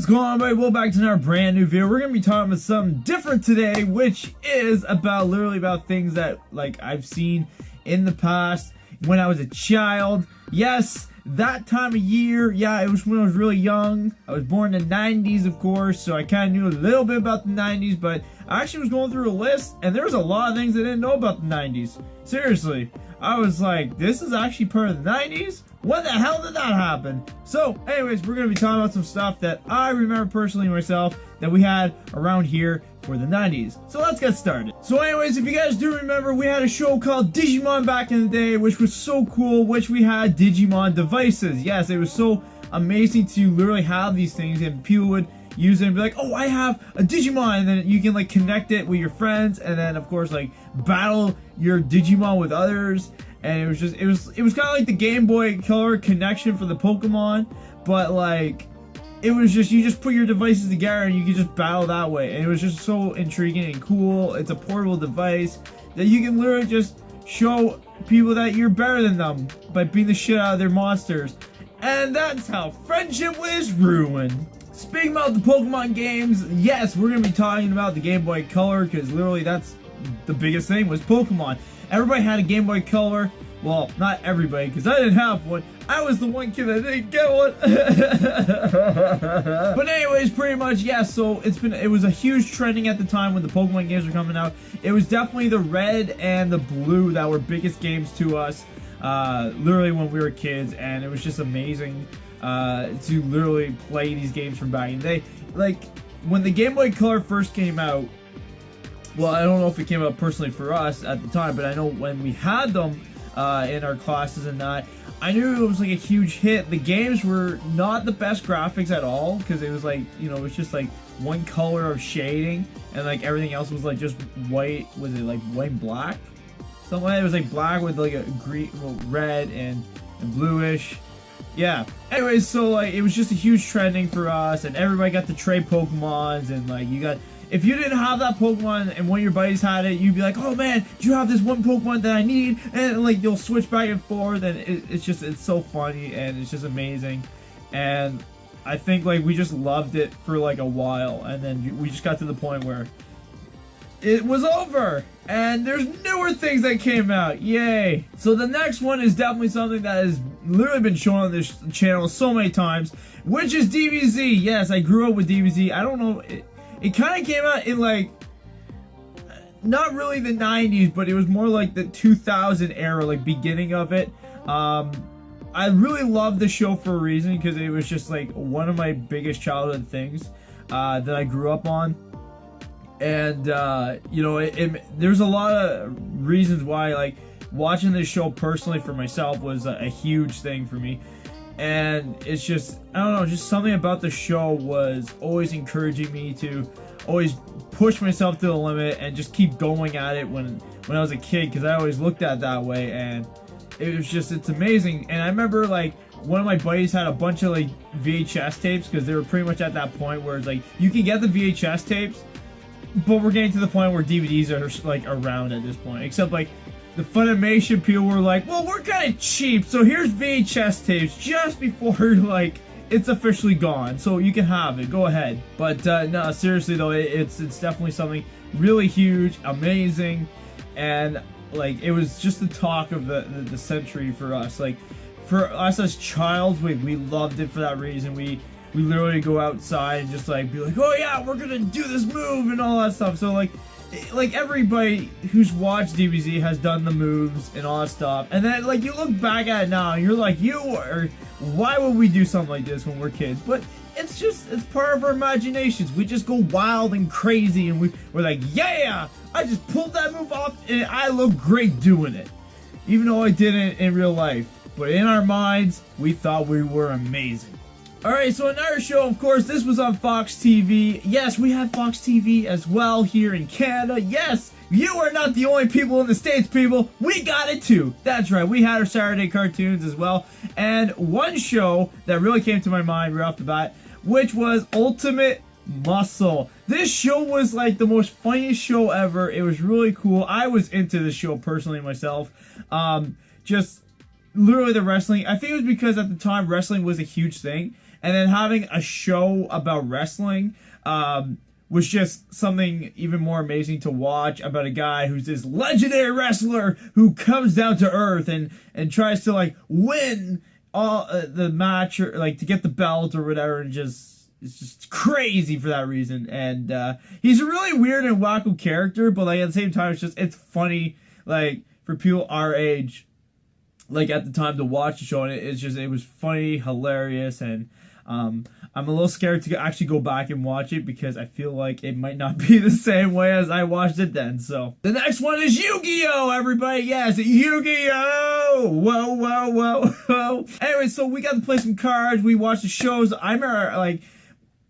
going on, everybody? Welcome back to another brand new video. We're gonna be talking about something different today, which is about literally about things that like I've seen in the past when I was a child. Yes, that time of year. Yeah, it was when I was really young. I was born in the 90s, of course, so I kind of knew a little bit about the 90s, but I actually was going through a list and there was a lot of things I didn't know about the 90s. Seriously, I was like, this is actually part of the 90s? When the hell did that happen? So, anyways, we're going to be talking about some stuff that I remember personally myself that we had around here for the 90s. So let's get started. So anyways, if you guys do remember, we had a show called Digimon back in the day, which was so cool, which we had Digimon devices. Yes, it was so amazing to literally have these things and people would use it and be like, oh, I have a Digimon, and then you can like connect it with your friends and then of course like battle your Digimon with others. And it was just, it was kind of like the Game Boy Color connection for the Pokemon, but like, it was just, you just put your devices together and you could just battle that way. And it was just so intriguing and cool. It's a portable device that you can literally just show people that you're better than them by beating the shit out of their monsters. And that's how friendship was ruined. Speaking about the Pokemon games, yes, we're going to be talking about the Game Boy Color, because literally that's the biggest thing was Pokemon. Everybody had a Game Boy Color. Well, not everybody, because I didn't have one. I was the one kid that didn't get one. But anyways, pretty much, yeah, so it was a huge trending at the time when the Pokemon games were coming out. It was definitely the red and the blue that were biggest games to us, literally when we were kids, and it was just amazing to literally play these games from back in the day. Like, when the Game Boy Color first came out, well, I don't know if it came out personally for us at the time, but I know when we had them in our classes and that, I knew it was like a huge hit. The games were not the best graphics at all, because it was like, you know, it was just like one color of shading, and like everything else was like just white. Was it like white and black? Something like that. It was like black with like a green, well, red and bluish. Yeah. Anyways, so like it was just a huge trending for us, and everybody got to trade Pokemons, and like you got. If you didn't have that Pokemon and one of your buddies had it, you'd be like, oh man, do you have this one Pokemon that I need? And like you'll switch back and forth, and it's so funny, and it's just amazing. And I think like we just loved it for like a while, and then we just got to the point where it was over, and there's newer things that came out. Yay. So the next one is definitely something that has literally been shown on this channel so many times, which is DBZ. Yes, I grew up with DBZ. I don't know, it kind of came out in like, not really the 90s, but it was more like the 2000 era, like beginning of it. I really loved the show for a reason, because it was just like one of my biggest childhood things that I grew up on. And you know, there's a lot of reasons why like watching this show personally for myself was a huge thing for me. And it's just, I don't know, just something about the show was always encouraging me to always push myself to the limit and just keep going at it when I was a kid, because I always looked at it that way, and it was just, it's amazing. And I remember like one of my buddies had a bunch of like VHS tapes, because they were pretty much at that point where it's like you can get the VHS tapes, but we're getting to the point where DVDs are like around at this point, except like the Funimation people were like, well, we're kind of cheap, so here's VHS tapes just before like it's officially gone, so you can have it, go ahead. But no, seriously though, it's definitely something really huge, amazing, and like it was just the talk of the century for us. Like for us as childs, we loved it for that reason. We literally go outside and just like be like, oh yeah, we're gonna do this move and all that stuff. So like everybody who's watched DBZ has done the moves and all that stuff, and then like you look back at it now and you're like, why would we do something like this when we're kids? But it's part of our imaginations. We just go wild and crazy, and we're like, yeah, I just pulled that move off and I look great doing it, even though I didn't in real life, but in our minds we thought we were amazing. Alright, so another show, of course, this was on Fox TV. Yes, we had Fox TV as well here in Canada. Yes, you are not the only people in the States, people. We got it too. That's right, we had our Saturday cartoons as well. And one show that really came to my mind right off the bat, which was Ultimate Muscle. This show was like the most funniest show ever. It was really cool. I was into this show personally myself. Just literally the wrestling. I think it was because at the time wrestling was a huge thing. and then having a show about wrestling was just something even more amazing to watch, about a guy who's this legendary wrestler who comes down to earth and tries to like win all the match, or like to get the belt or whatever, and it's just crazy for that reason. And he's a really weird and wacko character, but like at the same time it's funny, like for people our age, like at the time, to watch the show, and it was funny, hilarious, and I'm a little scared to actually go back and watch it because I feel like it might not be the same way as I watched it then. So the next one is Yu-Gi-Oh! Everybody, yes, Yu-Gi-Oh! Whoa, whoa, whoa, whoa. Anyway, so we got to play some cards. We watched the shows. I remember like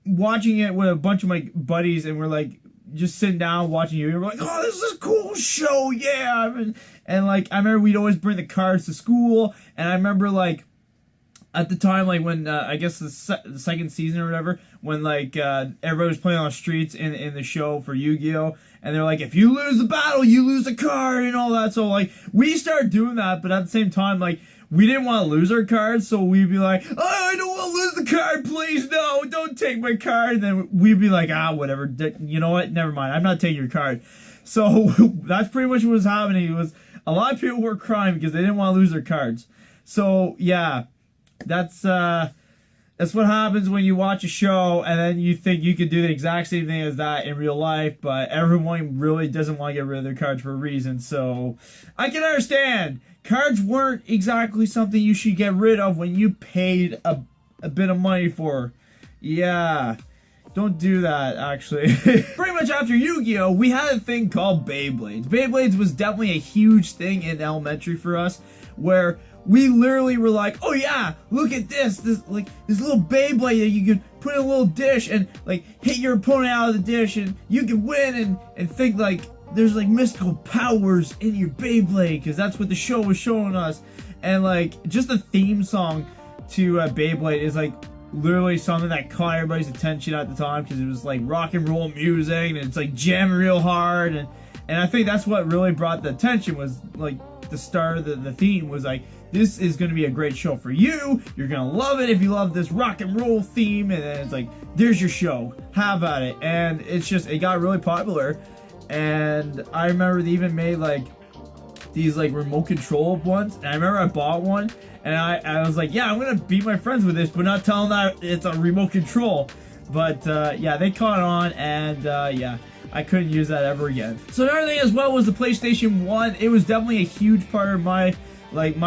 watching it with a bunch of my buddies, and we're like just sitting down watching Yu-Gi-Oh! We're like, oh, this is a cool show, yeah. And like I remember we'd always bring the cards to school, and I remember like at the time, like when I guess the second season or whatever, when like everybody was playing on the streets in the show for Yu-Gi-Oh, and they're like, if you lose the battle, you lose a card and all that. So like we started doing that, but at the same time, like we didn't want to lose our cards, so we'd be like, oh, I don't want to lose the card, please, no, don't take my card. And then we'd be like, whatever, you know what, never mind, I'm not taking your card. So that's pretty much what was happening. It was a lot of people were crying because they didn't want to lose their cards. So yeah. That's what happens when you watch a show and then you think you could do the exact same thing as that in real life, but everyone really doesn't want to get rid of their cards for a reason. So I can understand. Cards weren't exactly something you should get rid of when you paid a bit of money for. Yeah. Don't do that, actually. Pretty much after Yu-Gi-Oh, we had a thing called Beyblades. Beyblades was definitely a huge thing in elementary for us, where we literally were like, oh yeah, look at this little Beyblade that you could put in a little dish and like hit your opponent out of the dish and you could win, and think like there's like mystical powers in your Beyblade, because that's what the show was showing us. And like just the theme song to Beyblade is like literally something that caught everybody's attention at the time, because it was like rock and roll music and it's like jamming real hard, and I think that's what really brought the attention, was like the start of the theme was like, this is going to be a great show for you. You're going to love it if you love this rock and roll theme. And then it's like, there's your show. Have at it. And it got really popular. And I remember they even made like these like remote control ones. And I remember I bought one. And I was like, yeah, I'm going to beat my friends with this, but not tell them that it's a remote control. But yeah, they caught on. And yeah, I couldn't use that ever again. So another thing as well was the PlayStation 1. It was definitely a huge part of my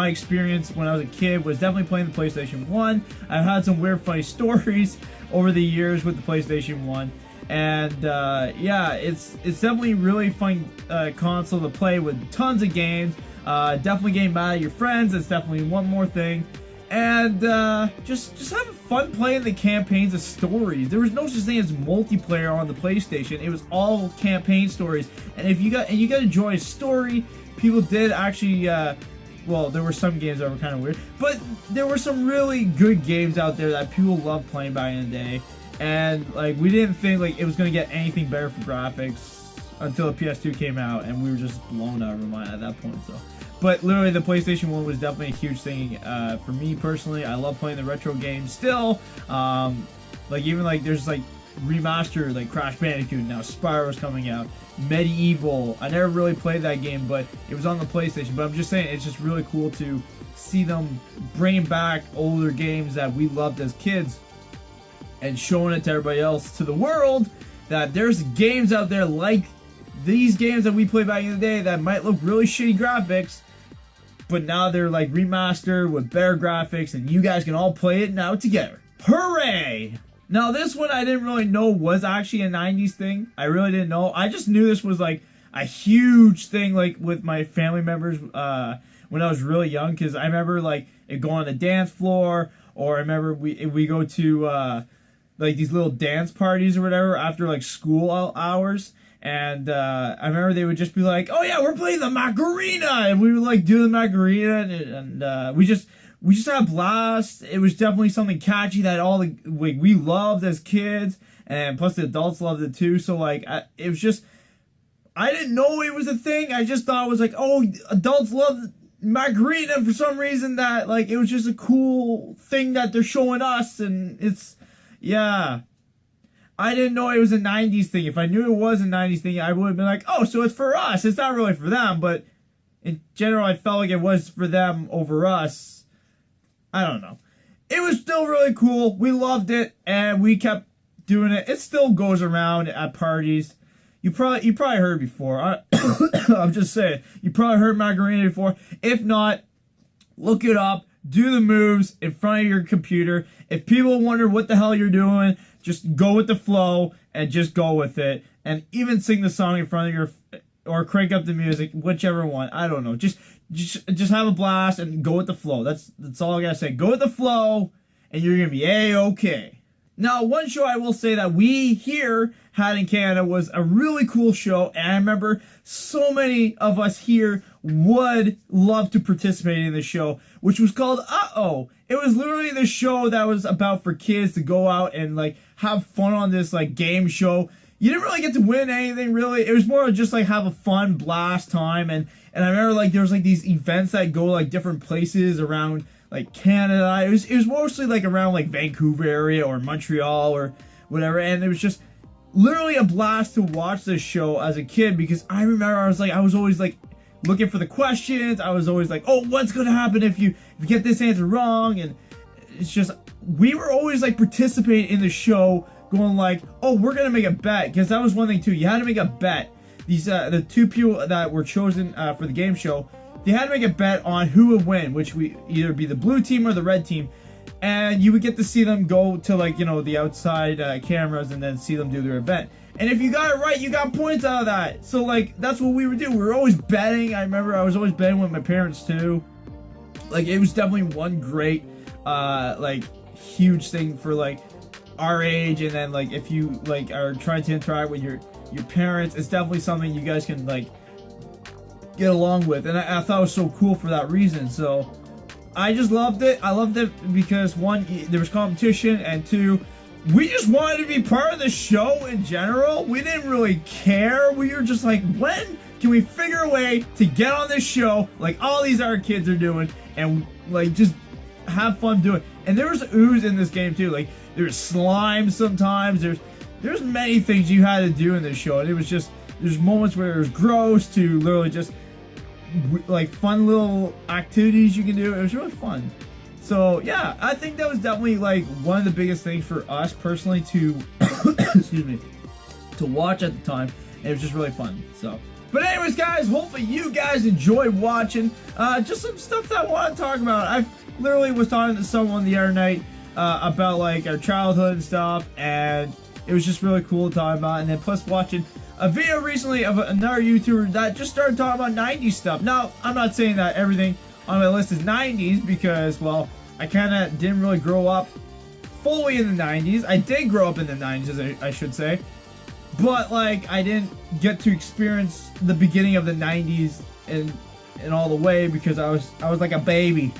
experience when I was a kid, was definitely playing the PlayStation 1. I've had some weird funny stories over the years with the PlayStation 1. And yeah, it's definitely really fun console to play with tons of games. Definitely getting mad at your friends, that's definitely one more thing. And just having fun playing the campaigns of stories. There was no such thing as multiplayer on the PlayStation. It was all campaign stories. And if you got to enjoy a story, people did actually well, there were some games that were kind of weird, but there were some really good games out there that people loved playing back in the day. And like we didn't think like it was going to get anything better for graphics until the PS2 came out, and we were just blown out of our mind at that point. So, but literally the PlayStation 1 was definitely a huge thing for me personally. I love playing the retro games still. Like even like there's like remastered like Crash Bandicoot, now Spyro's coming out, Medieval. I never really played that game, but it was on the PlayStation. But I'm just saying, it's just really cool to see them bringing back older games that we loved as kids and showing it to everybody else, to the world, that there's games out there like these games that we played back in the day that might look really shitty graphics, but now they're like remastered with better graphics, and you guys can all play it now together. Hooray! Now this one I didn't really know was actually a 90s thing. I really didn't know. I just knew this was like a huge thing like with my family members when I was really young, because I remember like it going on the dance floor, or I remember we go to like these little dance parties or whatever after like school hours. And I remember they would just be like, oh yeah, we're playing the Macarena, and we would like do the Macarena, and we just had a blast. It was definitely something catchy that all the like we loved as kids, and plus the adults loved it too. So like it was just, I didn't know it was a thing. I just thought it was like, oh, adults love margarita for some reason that, like, it was just a cool thing that they're showing us, and it's, yeah. I didn't know it was a 90s thing. If I knew it was a 90s thing, I would have been like, oh, so it's for us. It's not really for them, but in general, I felt like it was for them over us. I don't know. It was still really cool. We loved it, and we kept doing it. It still goes around at parties. You probably heard before. I'm just saying. You probably heard Macarena before. If not, look it up. Do the moves in front of your computer. If people wonder what the hell you're doing, just go with the flow and just go with it. And even sing the song in front of your, or crank up the music, whichever one. I don't know. Just have a blast and go with the flow. That's all I gotta say. Go with the flow, and you're gonna be A-okay. Now, one show I will say that we here had in Canada was a really cool show, and I remember so many of us here would love to participate in the show, which was called Uh-Oh. It was literally the show that was about for kids to go out and, like, have fun on this, like, game show. You didn't really get to win anything, really. It was more of just, like, have a fun blast time, and I remember, like, there was, like, these events that go, like, different places around, like, Canada. It was mostly, like, around, like, Vancouver area or Montreal or whatever, and it was just literally a blast to watch this show as a kid, because I remember I was always, like, looking for the questions. I was always like, oh, what's going to happen if you get this answer wrong? And it's just, we were always, like, participating in the show, going like, oh, we're going to make a bet, because that was one thing, too. You had to make a bet. These, the two people that were chosen for the game show, they had to make a bet on who would win, which would either be the blue team or the red team. And you would get to see them go to, like, you know, the outside cameras and then see them do their event. And if you got it right, you got points out of that. So, like, that's what we would do. We were always betting. I remember I was always betting with my parents, too. Like, it was definitely one great, like, huge thing for, like, our age. And then, like, if you, like, are trying to interact with your parents, it's definitely something you guys can, like, get along with. And I thought it was so cool for that reason. So I just loved it. I loved it because, one, there was competition, and two, we just wanted to be part of the show in general. We didn't really care. We were just like, when can we figure a way to get on this show like all these other kids are doing, and, like, just have fun doing it. And there was ooze in this game too. Like, there's slime sometimes. There's many things you had to do in this show, and it was just, there's moments where it was gross to literally just, like, fun little activities you can do. It was really fun. So yeah, I think that was definitely, like, one of the biggest things for us personally to excuse me, to watch at the time. And it was just really fun. So, but anyways, guys, hopefully you guys enjoyed watching. Just some stuff that I want to talk about. I literally was talking to someone the other night about, like, our childhood and stuff, and it was just really cool to talk about. And then plus watching a video recently of another YouTuber that just started talking about 90s stuff. Now, I'm not saying that everything on my list is 90s, because, well, I kind of didn't really grow up fully in the 90s. I did grow up in the 90s, I should say, but, like, I didn't get to experience the beginning of the 90s and all the way, because I was like a baby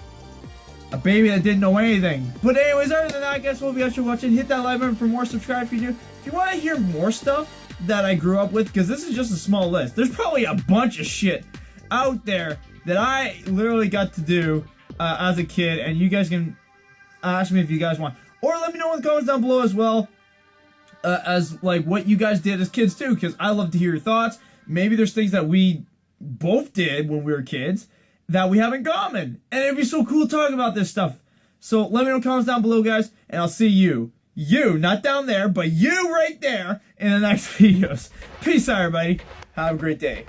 that didn't know anything. But anyways, other than that, guys, hope you guys are watching. Hit that like button for more. Subscribe if you're new. If you want to hear more stuff that I grew up with, because this is just a small list, there's probably a bunch of shit out there that I literally got to do as a kid, and you guys can ask me if you guys want, or let me know in the comments down below as well, as, like, what you guys did as kids too, because I love to hear your thoughts. Maybe there's things that we both did when we were kids that we have in common, and it'd be so cool talking about this stuff. So let me know in the comments down below, guys, and I'll see you, not down there, but you right there, in the next videos. Peace out, everybody. Have a great day.